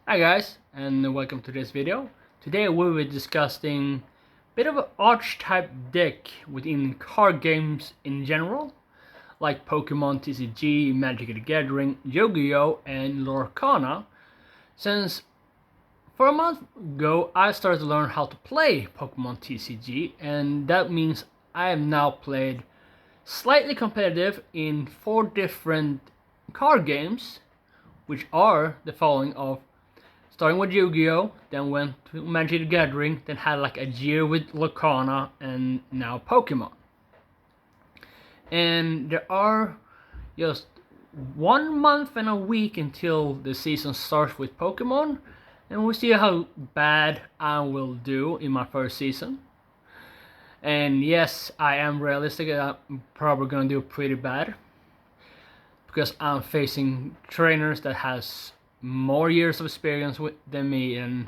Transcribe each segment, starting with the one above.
Hi guys, and welcome to this video. Today we will be discussing a bit of an archetype deck within card games in general, like Pokemon TCG, Magic the Gathering, Yu-Gi-Oh, and Lorcana. Since for a month ago I started to learn how to play Pokemon TCG, and that means I have now played slightly competitive in 4 different card games, which are the following of starting with Yu-Gi-Oh, then went to Magic the Gathering, then had like a year with Lorcana, and now Pokemon. And there are just 1 month and a week until the season starts with Pokemon, and we'll see how bad I will do in my first season. And yes, I am realistic, I'm probably gonna do pretty bad, because I'm facing trainers that has more years of experience than me, and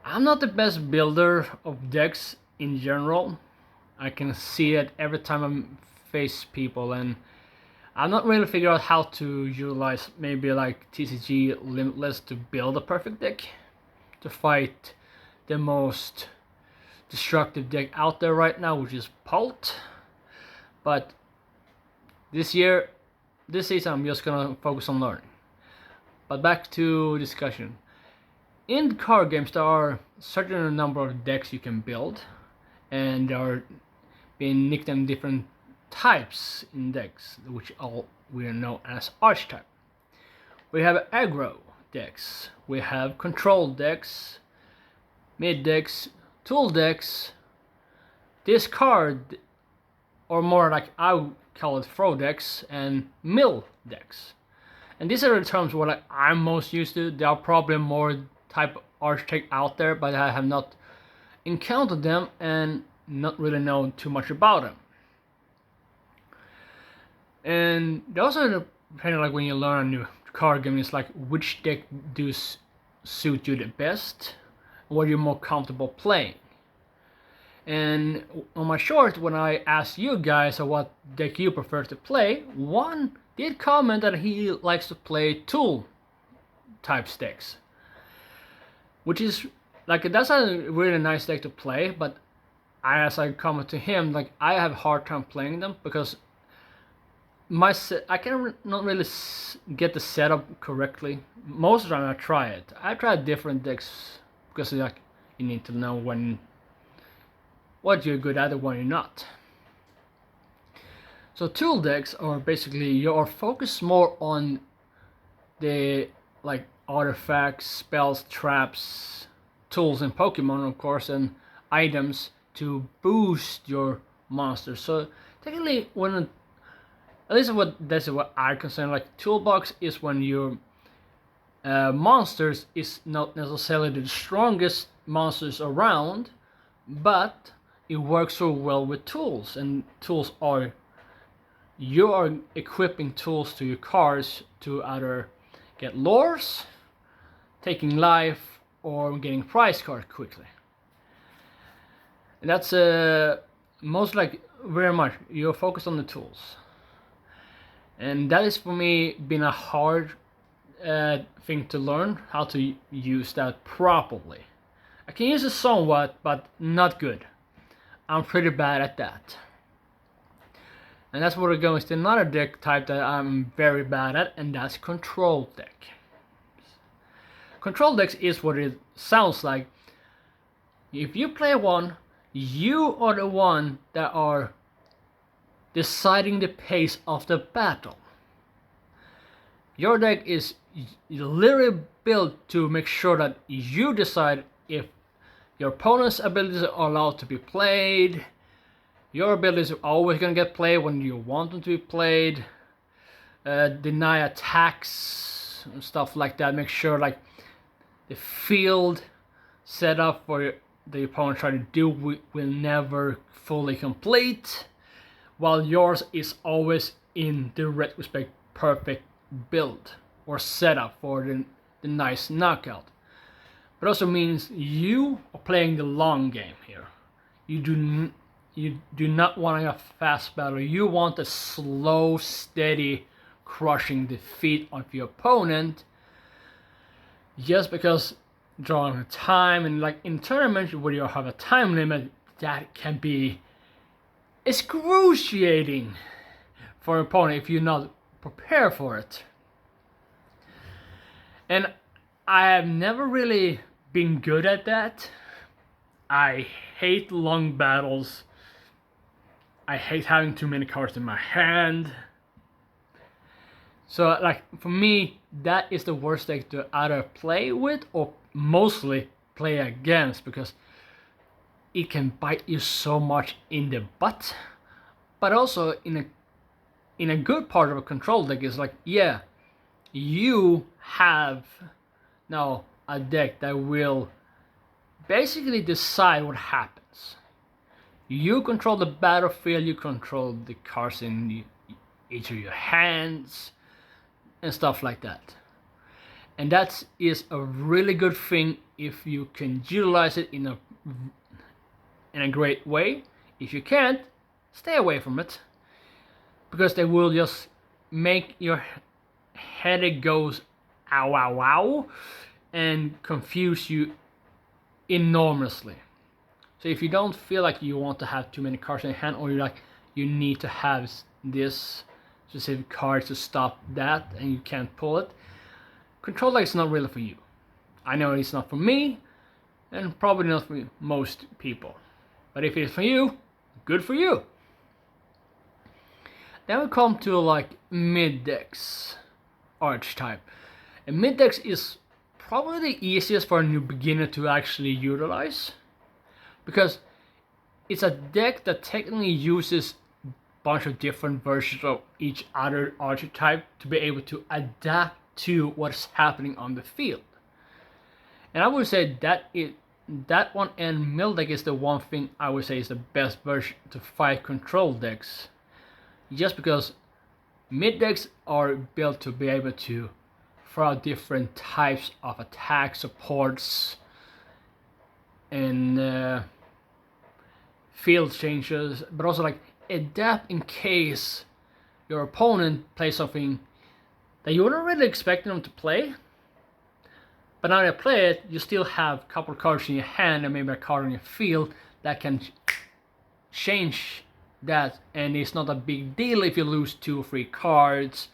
I'm not the best builder of decks in general. I can see it every time I face people, and I'm not really figuring out how to utilize maybe like TCG Limitless to build a perfect deck to fight the most destructive deck out there right now, which is Pult. But this season I'm just gonna focus on learning. But back to discussion. In card games there are a certain number of decks you can build, and there are being nicknamed different types in decks, which all we know as archetype. We have aggro decks, we have control decks, mid decks, tool decks, discard, or more like I would call it throw decks, and mill decks. And these are the terms what I'm most used to. There are probably more type of archetype out there, but I have not encountered them and not really know too much about them. And they also depending like when you learn a new card game, it's like which deck do suit you the best, what you're more comfortable playing. And on my short, when I asked you guys what deck you prefer to play, one did comment that he likes to play tool type decks, which is like that's a really nice deck to play. But as I comment to him, like I have a hard time playing them because I can not really get the setup correctly. Most of the time I try it. I tried different decks because like you need to know what you're good at and what you're not. So tool decks are basically you're focused more on the like artifacts, spells, traps, tools in Pokemon of course, and items to boost your monsters. So technically when at least that's what I consider like toolbox is when your monsters is not necessarily the strongest monsters around, but it works so well with tools, and tools are you are equipping tools to your cards to either get lures, taking life, or getting prize cards quickly. And that's most like very much you're focused on the tools, and that is for me been a hard thing to learn how to use that properly. I can use it somewhat, but not good. I'm pretty bad at that. And that's where we're going to another deck type that I'm very bad at, and that's control deck. Control decks is what it sounds like. If you play one, you are the one that are deciding the pace of the battle. Your deck is literally built to make sure that you decide if your opponent's abilities are allowed to be played. Your abilities are always going to get played when you want them to be played. Deny attacks and stuff like that. Make sure like the field setup for the opponent trying to do will never fully complete, while yours is always in the retrospect perfect build or setup for the nice knockout. But also means you are playing the long game here. You do not want a fast battle. You want a slow, steady, crushing defeat of your opponent just because drawing time, and like in tournaments where you have a time limit, that can be excruciating for an opponent if you're not prepared for it. And I have never really been good at that. I hate long battles. I hate having too many cards in my hand. So like for me, that is the worst deck to either play with or mostly play against, because it can bite you so much in the butt. But also in a good part of a control deck is like, yeah, you have now a deck that will basically decide what happens. You control the battlefield, you control the cards in each of your hands and stuff like that. And that is a really good thing if you can utilize it in a great way. If you can't, stay away from it, because they will just make your headache goes ow ow ow and confuse you enormously. So if you don't feel like you want to have too many cards in your hand, or you're like you need to have this specific card to stop that and you can't pull it, control deck is not really for you. I know it's not for me, and probably not for most people. But if it's for you, good for you. Then we come to like mid decks archetype. And mid decks is probably the easiest for a new beginner to actually utilize, because it's a deck that technically uses a bunch of different versions of each other archetype to be able to adapt to what's happening on the field. And I would say that one and mill deck is the one thing I would say is the best version to fight control decks, just because mid decks are built to be able to throw out different types of attack supports and field changes, but also like adapt in case your opponent plays something that you weren't really expecting them to play, but now they play it, you still have a couple of cards in your hand and maybe a card in your field that can change that, and it's not a big deal if you lose 2 or 3 cards.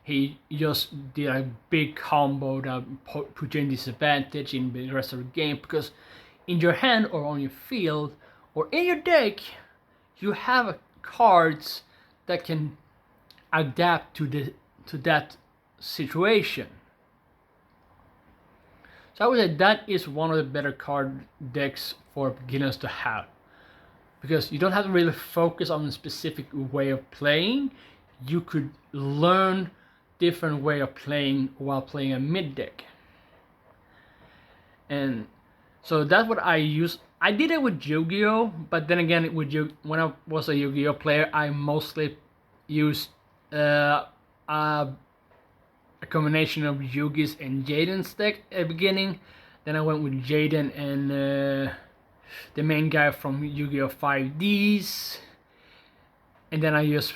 He just did a big combo that put you in disadvantage in the rest of the game, because in your hand or on your field or in your deck you have cards that can adapt to that situation. So I would say that is one of the better card decks for beginners to have, because you don't have to really focus on a specific way of playing. You could learn different way of playing while playing a mid deck. And so that's what I use. I did it with Yu-Gi-Oh, but then again, when I was a Yu-Gi-Oh player, I mostly used a combination of Yugi's and Jaden's deck at the beginning. Then I went with Jaden and the main guy from Yu-Gi-Oh 5Ds, and then I just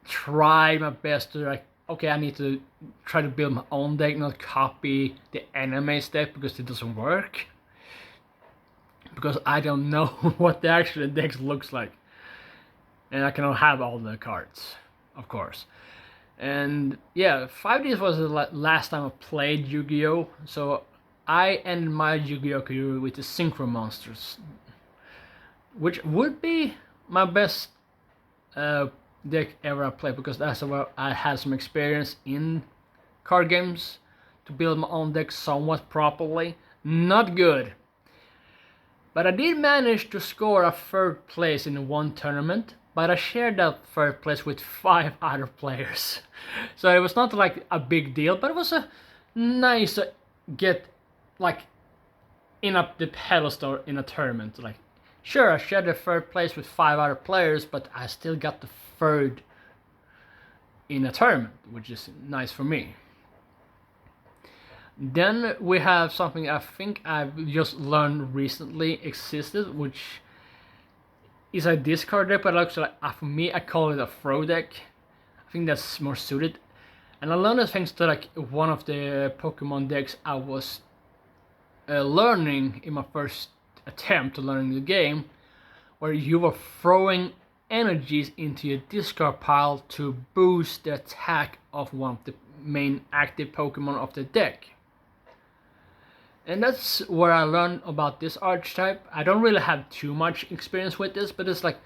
tried my best to like, okay, I need to try to build my own deck, not copy the anime's deck, because it doesn't work, because I don't know what the actual deck looks like, and I cannot have all the cards, of course. And yeah, 5Ds was the last time I played Yu-Gi-Oh, so I ended my Yu-Gi-Oh career with the Synchro Monsters, which would be my best deck ever I played, because that's where I had some experience in card games to build my own deck somewhat properly. Not good, but I did manage to score a 3rd place in one tournament, but I shared that 3rd place with 5 other players. So it was not like a big deal, but it was a nice to get like in up the pedestal in a tournament. Like, sure, I shared the 3rd place with 5 other players, but I still got the 3rd in a tournament, which is nice for me. Then we have something I think I've just learned recently existed, which is a discard deck, but actually for me I call it a throw deck. I think that's more suited. And I learned it thanks to like one of the Pokemon decks I was learning in my first attempt to learn the game, where you were throwing energies into your discard pile to boost the attack of one of the main active Pokemon of the deck. And that's where I learned about this archetype. I don't really have too much experience with this, but it's like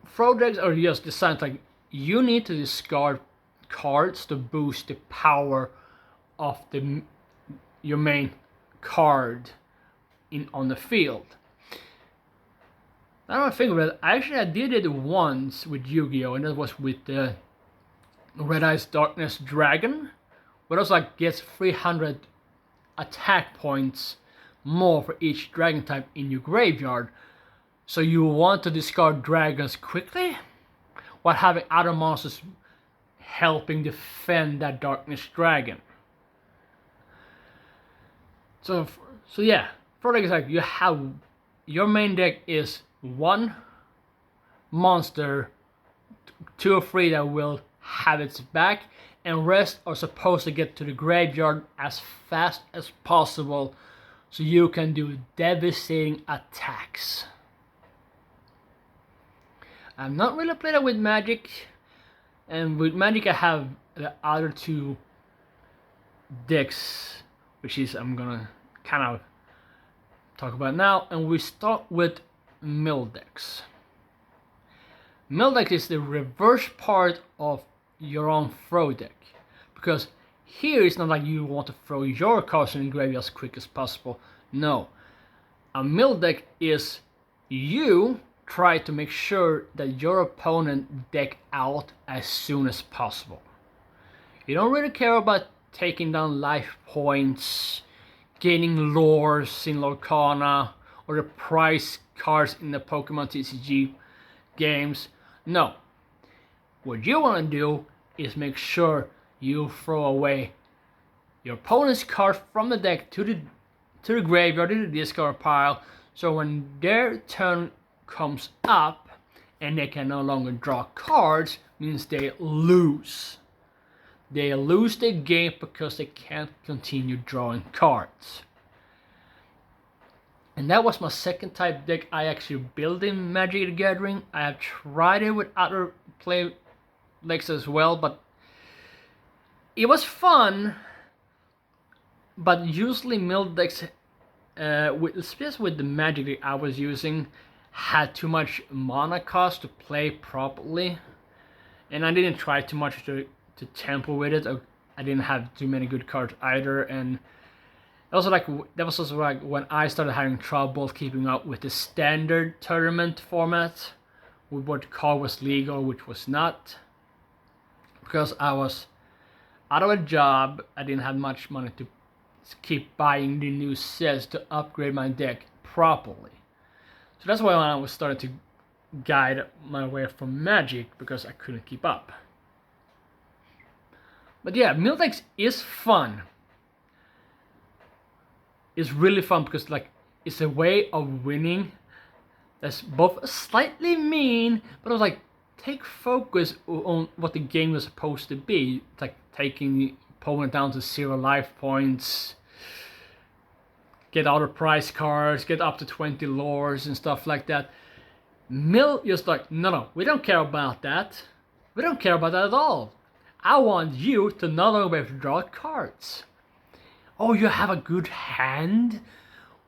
throw decks are just designed like you need to discard cards to boost the power of your main card on the field. I don't think about it. I did it once with Yu-Gi-Oh, and that was with the Red Eyes Darkness Dragon, where it was like gets 300 attack points more for each dragon type in your graveyard. So you want to discard dragons quickly while having other monsters helping defend that Darkness Dragon. So yeah, for example, you have your main deck is one monster, 2 or 3 that will have its back, and rest are supposed to get to the graveyard as fast as possible so you can do devastating attacks. I've not really played it with Magic, and with Magic I have the other 2 decks, which is I'm gonna kind of talk about now, and we start with Mildex. Mildex is the reverse part of your own throw deck, because here it's not like you want to throw your cards in the graveyard as quick as possible. No, a Mildex is you try to make sure that your opponent deck out as soon as possible. You don't really care about taking down life points, gaining lores in Lorcana, or the prize cards in the Pokemon TCG games. No. What you want to do is make sure you throw away your opponent's cards from the deck to the graveyard, to the discard pile, so when their turn comes up and they can no longer draw cards, means they lose. They lose the game because they can't continue drawing cards. And that was my second type deck I actually built in Magic the Gathering. I have tried it with other play decks as well, but it was fun. But usually Mildex, especially with the Magic deck I was using, had too much mana cost to play properly. And I didn't try too much to temper with it. I didn't have too many good cards either, and also that was also like when I started having trouble keeping up with the standard tournament format, with what card was legal, which was not, because I was out of a job. I didn't have much money to keep buying the new sets to upgrade my deck properly. So that's why I was starting to guide my way from Magic, because I couldn't keep up. But yeah, Mildex is fun. It's really fun because like it's a way of winning that's both slightly mean, but also like take focus on what the game was supposed to be. It's like taking the opponent down to 0 life points, get out of prize cards, get up to 20 lores and stuff like that. Just like, no, we don't care about that. We don't care about that at all. I want you to not only be able to draw cards. Oh, you have a good hand?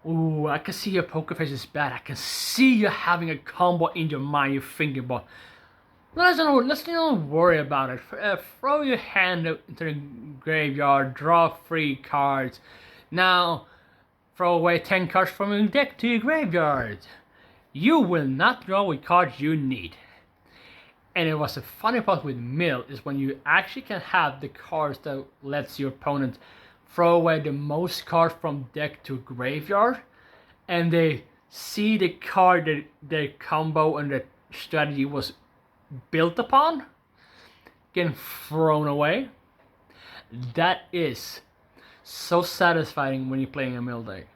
Oh, I can see your poker face is bad. I can see you having a combo in your mind you're thinking about. Let's not worry about it. Throw your hand into the graveyard, draw 3 cards. Now, throw away 10 cards from your deck to your graveyard. You will not draw with cards you need. And it was the funny part with Mill is when you actually can have the cards that lets your opponent throw away the most cards from deck to graveyard, and they see the card that their combo and the strategy was built upon getting thrown away. That is so satisfying when you're playing a Mill deck.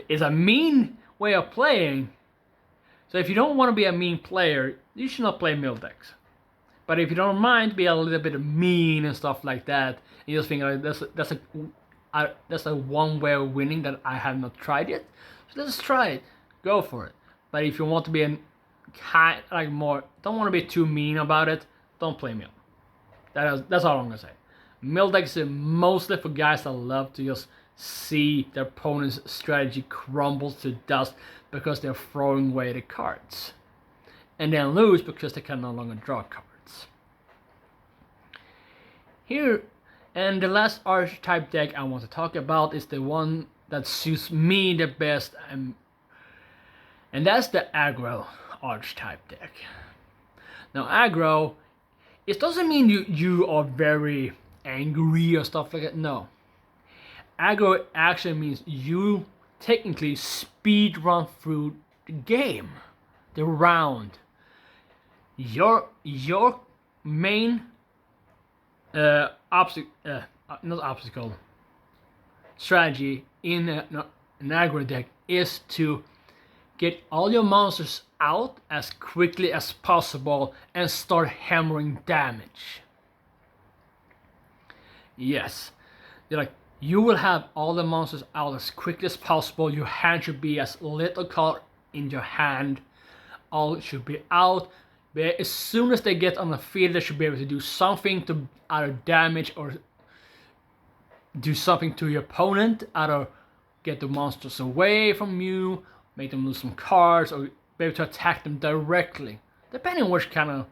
It's a mean way of playing. So if you don't want to be a mean player, you should not play Mildex. But if you don't mind be a little bit mean and stuff like that, and you just think like, that's a That's a one way of winning that I have not tried yet. So let's try it. Go for it. But if you want to be don't want to be too mean about it, don't play Mill. That's all I'm gonna say. Mill decks is mostly for guys that love to just see their opponent's strategy crumble to dust because they're throwing away the cards, and then lose because they can no longer draw cards. Here, and the last archetype deck I want to talk about is the one that suits me the best, and that's the aggro archetype deck. Now aggro, it doesn't mean you are very angry or stuff like that, no. Aggro actually means you technically speed run through the game, the round. Your main strategy in an aggro deck is to get all your monsters out as quickly as possible and start hammering damage. Yes, you will have all the monsters out as quickly as possible. Your hand should be as little card in your hand. All should be out. But as soon as they get on the field, they should be able to do something to either damage or do something to your opponent, either get the monsters away from you, make them lose some cards, or be able to attack them directly, depending on which kind of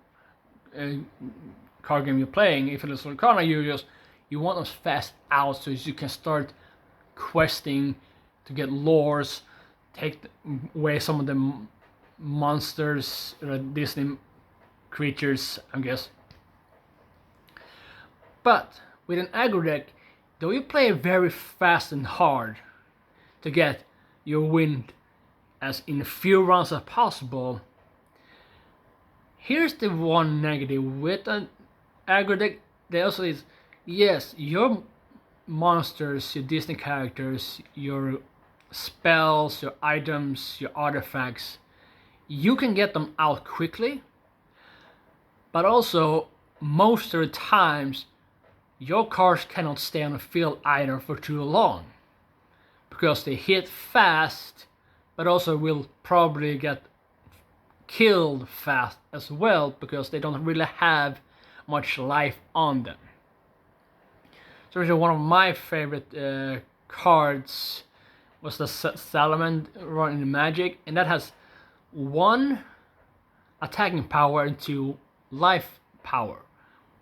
card game you're playing. If it's a card, you want them fast out so you can start questing to get lores, take away some of the monsters, Disney creatures, I guess. But with an aggro deck, though you play very fast and hard to get your win as in few rounds as possible, here's the one negative with an aggro deck. There also is, yes, your monsters, your Disney characters, your spells, your items, your artifacts, you can get them out quickly, but also most of the times your cards cannot stay on the field either for too long, because they hit fast, but also will probably get killed fast as well, because they don't really have much life on them. So one of my favorite cards was the Salamander in Magic, and that has 1 attacking power and 2 life power,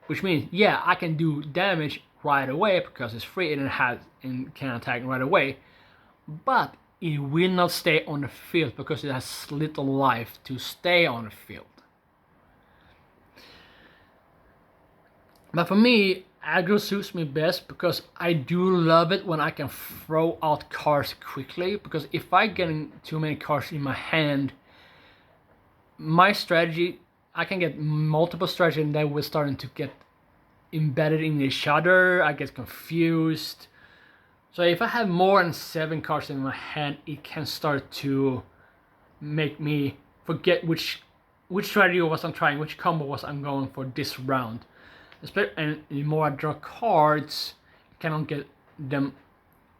which means, yeah, I can do damage right away because it's free and can attack right away, but it will not stay on the field because it has little life to stay on the field. But for me, aggro suits me best because I do love it when I can throw out cards quickly, because if I get too many cards in my hand, my strategy, I can get multiple strategies and they will start to get embedded in each other. I get confused. So if I have more than 7 cards in my hand, it can start to make me forget which strategy was I'm trying, which combo was I'm going for this round. And the more I draw cards, I cannot get them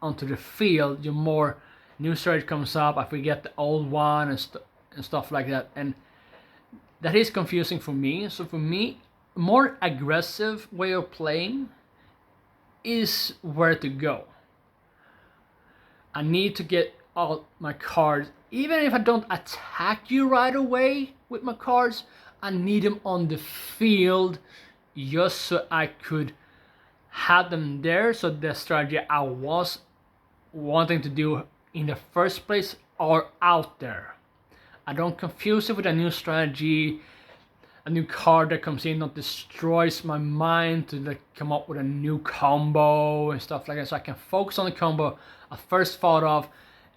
onto the field, the more new strategy comes up, I forget the old one and stuff like that. And that is confusing for me. So for me, a more aggressive way of playing is where to go. I need to get all my cards, even if I don't attack you right away with my cards, I need them on the field just so I could have them there, so the strategy I was wanting to do in the first place are out there. I don't confuse it with a new strategy, a new card that comes in that destroys my mind to come up with a new combo and stuff like that, so I can focus on the combo I first thought of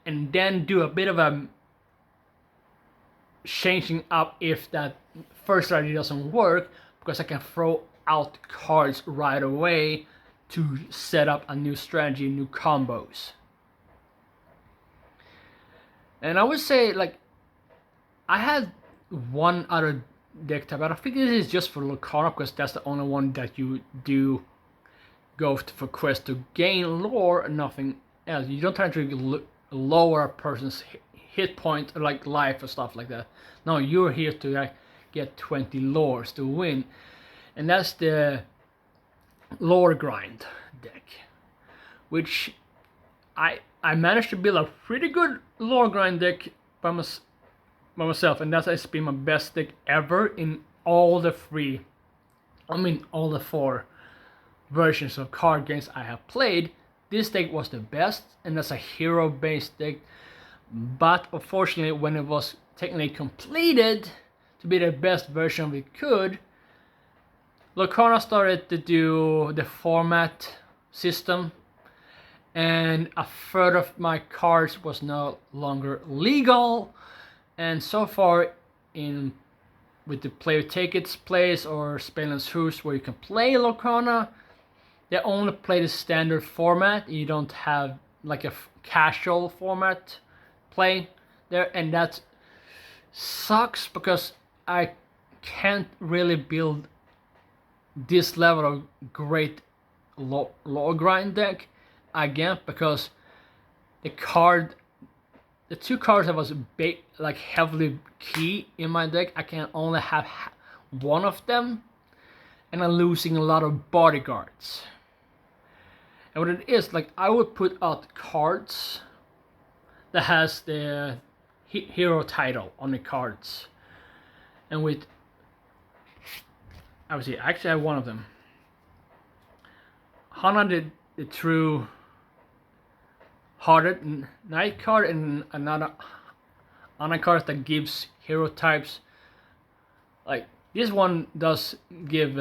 and then do a bit of a changing up if that first strategy doesn't work, because I can throw out cards right away to set up a new strategy, new combos. And I would say, like, I had one other deck type, but I think this is just for Lucana because that's the only one that you do go for quests to gain lore and nothing else. You don't try to lower a person's hit point or like life or stuff like that. No, you're here to like get 20 lores to win, and that's the lore grind deck, which I managed to build a pretty good lore grind deck by myself, and that's been my best deck ever in all the all the 4 versions of card games I have played. This deck was the best, and that's a hero based deck, but unfortunately when it was technically completed to be the best version we could, Lorcana started to do the format system, and a third of my cards was no longer legal. And so far with the player tickets place or Spelen's Hoost where you can play Lorcana, they only play the standard format. You don't have like a casual format play there, and that sucks because I can't really build this level of great lore grind deck again, because the 2 cards that was like heavily key in my deck, I can only have one of them, and I'm losing a lot of bodyguards. And what it is, like, I would put out cards that has the hero title on the cards, and with obviously actually I have one of them. Hana did the true hearted knight card, and another card that gives hero types. Like this one does give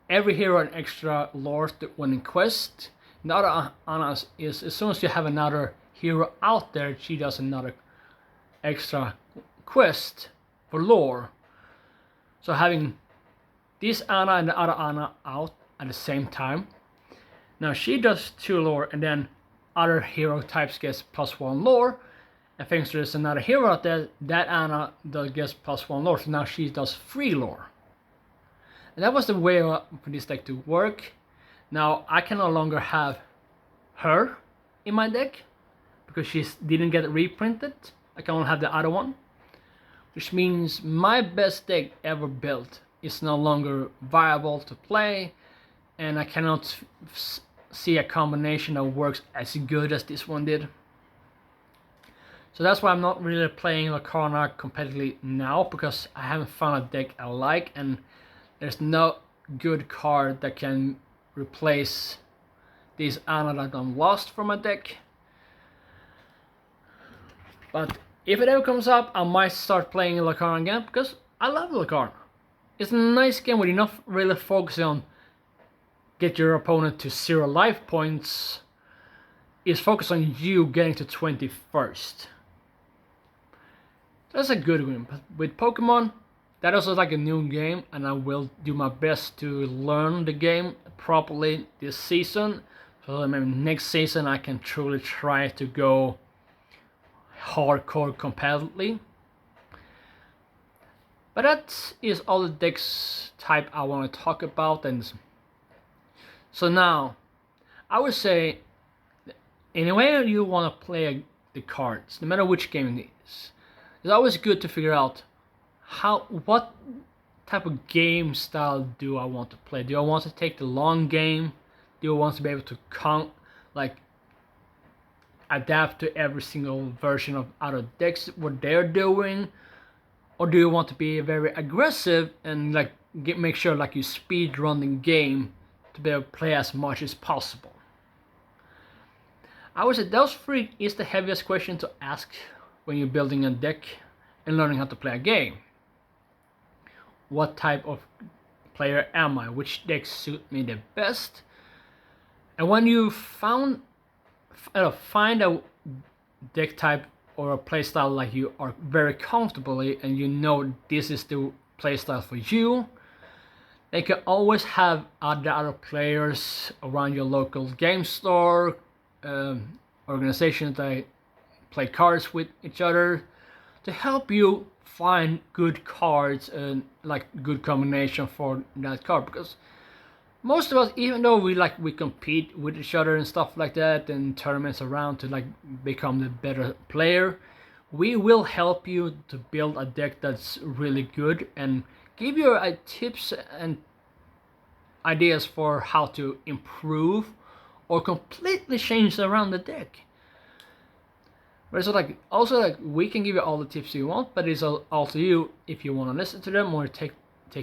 every hero an extra lore when in quest. The other Anna is as soon as you have another hero out there, she does another extra quest for lore. So having this Anna and the other Anna out at the same time, now she does 2 lore, and then other hero types gets +1 lore, and thanks to there's another hero out there, that Anna gets +1 lore, so now she does 3 lore. And that was the way for this deck to work. Now I can no longer have her in my deck because she didn't get reprinted. I can only have the other one, which means my best deck ever built is no longer viable to play, and I cannot see a combination that works as good as this one did. So that's why I'm not really playing Lorcana competitively now, because I haven't found a deck I like, and there's no good card that can replace this Anna that I'm lost from my deck. But if it ever comes up, I might start playing Lorcana again, because I love Lorcana. It's a nice game where you're not really focusing on get your opponent to 0 life points. It's focused on you getting to 20 first. That's a good win. But with Pokemon, that also like a new game, and I will do my best to learn the game properly this season, so that maybe next season I can truly try to go hardcore competitively. But that is all the decks type I want to talk about. And so now I would say, anyway you want to play the cards, no matter which game it is, it's always good to figure out what type of game style do I want to play. Do I want to take the long game? Do I want to be able to adapt to every single version of other decks, what they're doing? Or do you want to be very aggressive and make sure you speed run the game to be able to play as much as possible? I would say those 3 is the heaviest question to ask when you're building a deck and learning how to play a game. What type of player am I? Which decks suit me the best? And when you find a deck type or a playstyle you are very comfortable in, and you know this is the playstyle for you, they can always have other players around your local game store, organizations that play cards with each other, to help you find good cards and good combination for that card. Because most of us, even though we compete with each other and stuff like that, and tournaments around to like become the better player, we will help you to build a deck that's really good and give you tips and ideas for how to improve or completely change around the deck. But so also we can give you all the tips you want, but it's all to you if you want to listen to them or take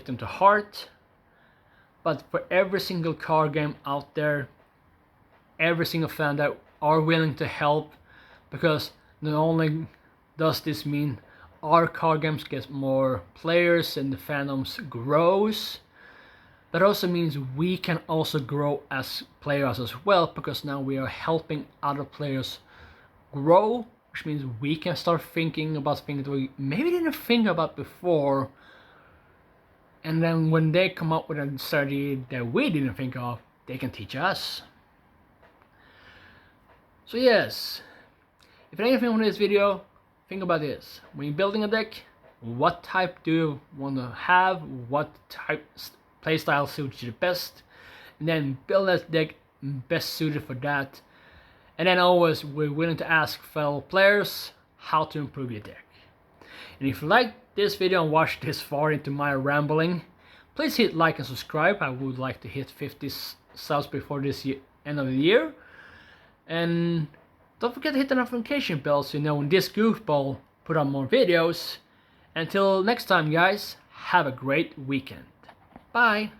them to heart. But for every single card game out there, every single fan that are willing to help, because not only does this mean our card games get more players and the fandoms grows, but also means we can also grow as players as well, because now we are helping other players grow, which means we can start thinking about things that we maybe didn't think about before. And then when they come up with a strategy that we didn't think of, they can teach us. So yes, if anything from this video, think about this. When you're building a deck, what type do you want to have? What type playstyle suits you the best? And then build that deck best suited for that. And then always, we're willing to ask fellow players how to improve your deck. And if you like this video and watched this far into my rambling, please hit like and subscribe. I would like to hit 50 subs before this end of the year. And don't forget to hit the notification bell so you know when this goofball put out more videos. Until next time guys, have a great weekend. Bye!